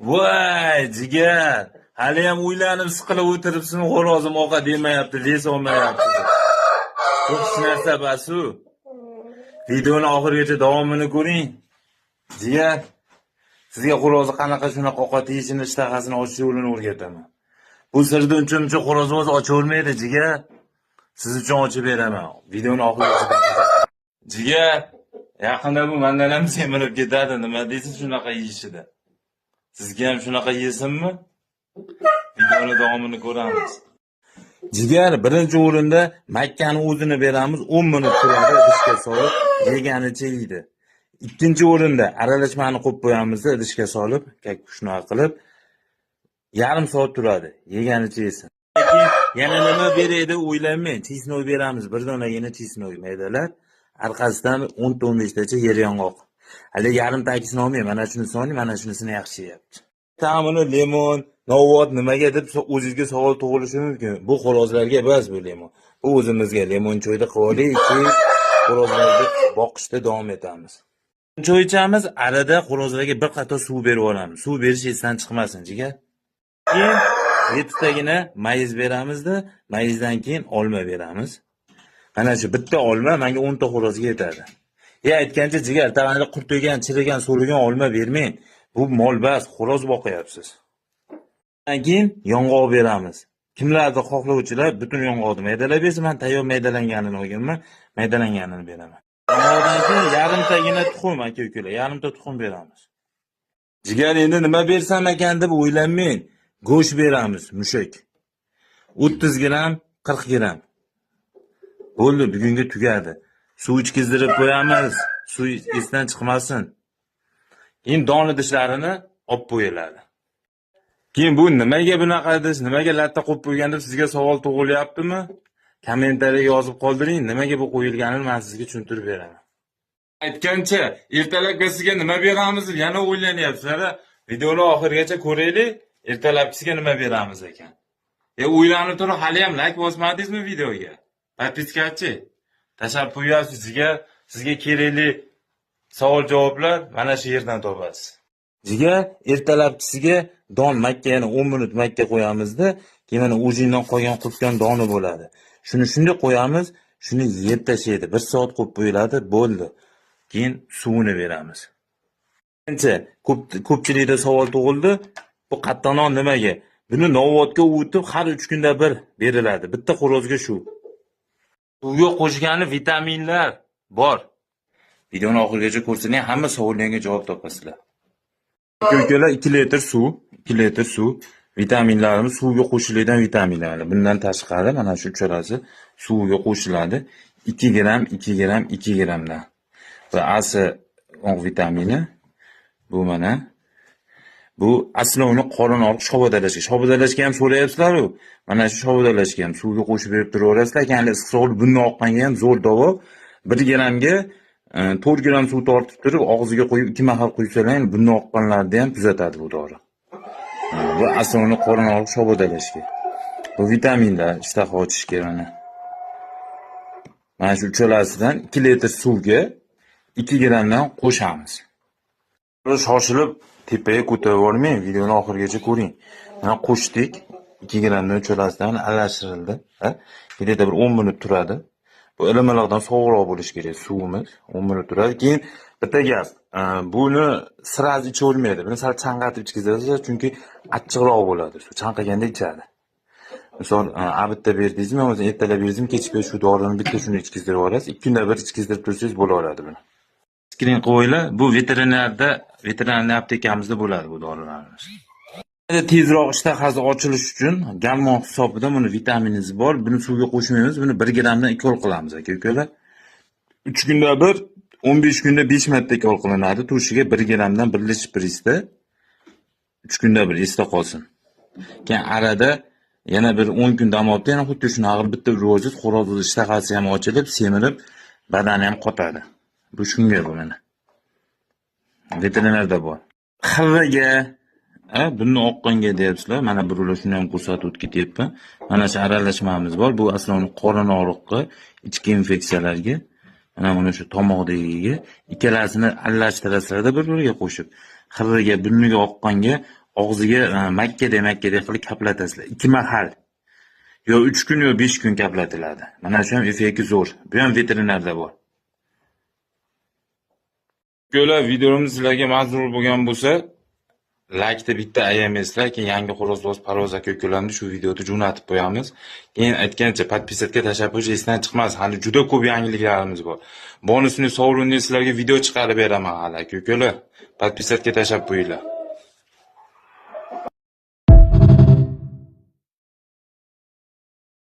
Voy, jigar. Hali ham o'ylanib siqilib o'tiribsizmi, xo'rozim ovqat yemayapti, les olmayapti. Hech narsa basu. Videoni oxirigacha davomini ko'ring. Jigar, sizga xo'rozni qanaqa shunaqa ovqat yeyishini, ishtahasini ochish yo'lini o'rgataman. Bu sirni uncha xo'rozni ochavermaydi, jigar. Siz uchun ochib beraman. Videoni oxirigacha. Jigar, yaqinda bu mendan ham semirib ketadi, nima deysiz shunaqa yeyishida? Sizga ham shunaqa yesinmi? Videoni davomini ko'ramiz. Jigar, birinchi o'rinda makkani o'zini beramiz, 10 minut turadi, idishga solib, yeganicha yeydi. Ikkinchi o'rinda aralashmani qo'yib qo'yamiz, idishga solib, shunaqa qilib, yarim soat turadi, yeganicha yesin. Keyin yana nima beradi o'ylamang, chisnoy beramiz, bir donagina chisnoy maydalab, orqasidan 10-15 tacha yer yong'oq. Hali yarim takisini olmay, mana shuni so'ng, mana shunisini yaxshi yeyapti. Ta'mini limon, novvot nimaga deb o'zingizga savol tug'ilishi mumkin. Bu xo'rozlarga emas bu limon. Bu o'zimizga limon choyda qilib olaylik, xo'rozlarni boqishda davom etamiz. Choy ichamiz, arada xo'rozlarga bir qator suv berib olamiz. Suv berish esdan chiqmasin, jigar. Keyin 7 tagina mayiz beramizda, mayizdan keyin olma beramiz. Mana shu bitta olma menga 10 ta xo'rozga yetadi. Aytgancha jigar, tag'anda qurt yegan, chirigan, so'ligan olma bermang. Bu molbas, xo'roz boqyapsiz. Keyin yong'oq beramiz. Kimlardir xohlovchilar butun yong'oqni maydalab bersa, men tayyor maydalanganini olganman, maydalanganini beraman. Yong'oqdan keyin yarimtagina tuxum aka-ukalar, yarimta tuxum beramiz. Jigar, endi nima bersam ekan deb o'ylanmang. Go'sht beramiz, mushak. 30 gram, 40 gram. Bo'ldi, bugunga tugadi. Suv ichkizdirib qo'yamiz, suv esdan chiqmasin. Keyin don idishlarini olib qo'yiladi. Keyin bu nimaga bunaqa idish, nimaga latta qo'yib qo'ygan deb sizga savol tug'ilyaptimi? Kommentariyaga yozib qoldiring, nimaga bu qo'yilganini men sizga tushuntirib beraman. Aytgancha, ertalabga sizga nima beramiz deb yana o'ylanyapsizlar. Videoni oxirigacha ko'raylik, ertalabkisiga nima beramiz ekan. O'ylanib turib, hali ham like bosmadingizmi videoga? Podpiskachi. Tashabbur qo'yasiz sizga kerakli savol-javoblar mana shu yerdan topasiz. Jigar, ertalabkisiga don makka, yana 10 minut makka qo'yamizda, keyin mana ujindan qolgan qurtgan doni bo'ladi. Shuni shunday qo'yamiz, shuni yeb tashlaydi. 1 soat qo'yib qo'yiladi, bo'ldi. Keyin suvini beramiz. Birinchi ko'pchilikda savol tug'ildi, bu qattiq non nimaga? Buni novvotga o'tib har 3 kunda bir beriladi. Bitta xo'rozga shu. Suvga qo'shgani vitaminlar bor. Videoni oxirigacha ko'rsangiz, hamma savollarga javob topasizlar. Aka-ukalar, 2 litr suv, 2 litr suv, vitaminlarimiz suvga qo'shiladigan vitaminlar. Bundan tashqari mana shu uchalasi suvga qo'shiladi. 2 gram, 2 gram, 2 gramdan. Va asli oq vitamini bu mana. Bu aslovni qorin og'riq, shobodalashga ham so'rayapsizlar-ku. Mana shu shobodalashga ham suvga qo'shib berib turaverasizlar. Keyin issiq sog'liq bunday oqqanga ham zo'r davo. 1 gramga 4 gram suv tortib turib, og'ziga qo'yib 2 mahal quysalar, bunday oqqanlarni ham tuzatadi bu dori. Bu aslovni qorin og'riq, shobodalashga. Bu vitaminlar, ishtaha ochishga mana. Mana shu uchalasidan 2 litr suvga 2 gramdan qo'shamiz. Shoshilib tepaga ko'tarib olmang, videoni oxirigacha ko'ring. Mana qo'shdik, 2 gramdan uchalasidan aralashtirildi. Kelada bir 10 minut turadi. Bu ilimaloqdan sovuqroq bo'lishi kerak suvimiz. 10 minut turadi. Keyin bitta gap, buni siraz ichavermaydi. Buni sal chanqatib ichkizasiz, chunki achchiqroq bo'ladi. Suv chanqaganda ichadi. Misol, abitda berdingizmi, o'zi ertalab berdingizmi, kechga shu dorini bitta shuni ichkizdirib olasiz. 2 kunda bir ichkizdirib tursangiz bo'laveradi buni. Skrin qo'yinglar, bu veterinar aptekamizda bo'ladi bu dorilarimiz. Tezroq ishtahasi ochilish uchun gammon hisobida buni vitaminimiz bor. Buni suvga qo'shmaymiz, buni 1 gramdan 2 ol qilamiz aka-ukalar. 3 kunda bir, 15 kunda 5 marta 2 ol qilinadi. Turishiga 1 gramdan 1 litr prisda 3 kunda bir esda qolsin. Keyin arada yana bir 10 kun dam olib, yana xuddi shunaqa bitta ro'zit xo'roz ishtahasi ham ochilib, semirib, badani ham qotadi. Bu shunga bu mana. Veterinarda bor. Xirriga, bunni oqqanga deyapsizlar. Mana birovlar shuni ham ko'rsatib o'tib ketyapman. Mana shu aralashmamiz bor. Bu aslida qorin og'riqqa, ichki infeksiyalarga, mana shu tomoqdagiga ikkalasini aralashtirasizlarda bir-biriga qo'shib. Xirriga, bunniga oqqanga og'ziga makka qilib kaplatasizlar. 2 mahal. Yo 3 kun yo 5 kun kaplatiladi. Mana shu ham effekti zo'r. Bu ham veterinarda bor. Ko'lar videomiz sizlarga mazkur bo'lgan bo'lsa, laykni bitta ayamaysizlar, keyin yangi xo'rozboz Paroz aka ukalarni shu videoda jo'natib qo'yamiz. Keyin aytgancha podpisatka tashab qo'yish esdan chiqmas. Hali juda ko'p yangiliklarimiz bor. Bonusni sovrinni sizlarga video chiqarib beraman hali aka ukalar. Podpisatka tashab qo'yinglar.